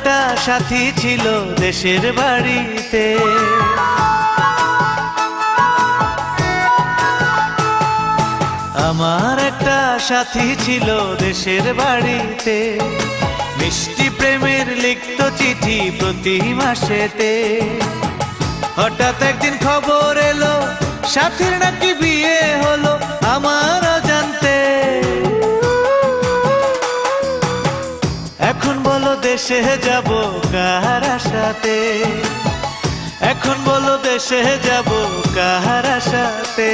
একটা সাথী ছিল দেশের বাড়িতে, আমার একটা সাথী ছিল দেশের বাড়িতে, মিষ্টি প্রেমের লিখত চিঠি প্রতি মাসেতে। হঠাৎ একদিন খবর এলো সাথীর নাকি বিয়ে হলো আমার অজান্তে। এখন বলো দেশে যাব কার আশাতে, এখন বলো দেশে যাব কার আশাতে।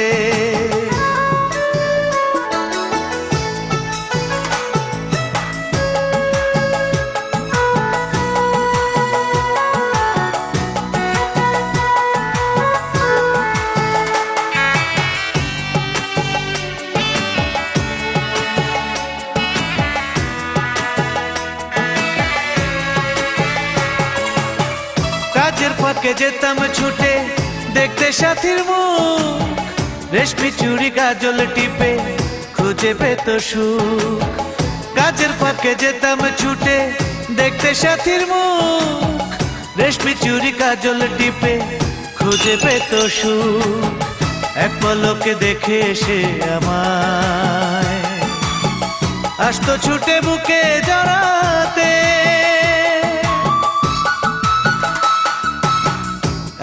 কাজের ফাঁকে যেতাম ছুটে দেখতে সাথীর মুখ, রেশমি চুড়ি কাজল টিপে খুঁজে পেত সুখ। কাজের ফাঁকে যেতাম ছুটে দেখতে সাথীর মুখ, রেশমি চুড়ি কাজল টিপে খুঁজে পেত সুখ। এক পলকে দেখে এসে আমায় আসতো ছুটে বুকে জড়াতে।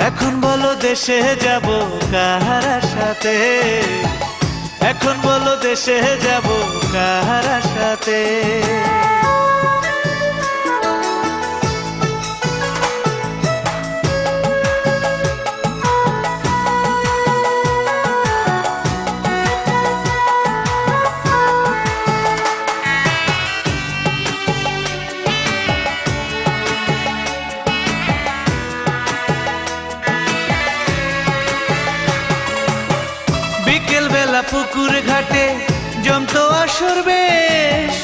এখন বলো দেশে যাব কার আশাতে, এখন বলো দেশে যাব কার আশাতে। বিকেল বেলা পুকুর ঘাটে জমতো আসর বেশ,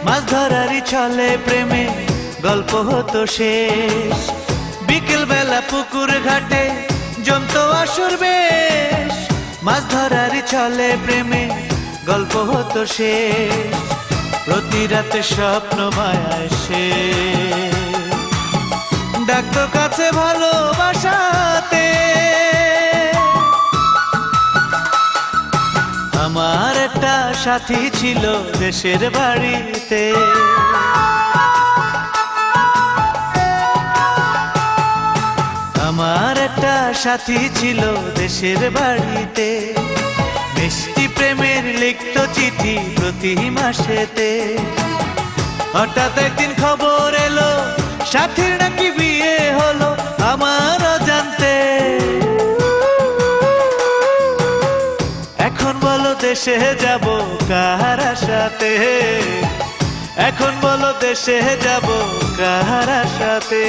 মাছ ধরারই ছলে প্রেমে গল্প হতো শেষ। বিকেল বেলা পুকুর ঘাটে জমতো আসর বেশ, মাছ ধরারই ছলে প্রেমে গল্প হতো শেষ। প্রতি রাতে স্বপ্ন মায়ায় সে ডাকতো কাছে ভালোবাসাতে। আমার একটা সাথী ছিল দেশের বাড়িতে, আমার একটা সাথী ছিল দেশের বাড়িতে, মিষ্টি প্রেমের লিখত চিঠি প্রতি মাসেতে। হঠাৎ একদিন খবর এলো সাথীর নাকি বিয়ে হলো আমার অজান্তে। এখন বলো দেশে যাব কার আশাতে, এখন বলো দেশে যাব কার আশাতে।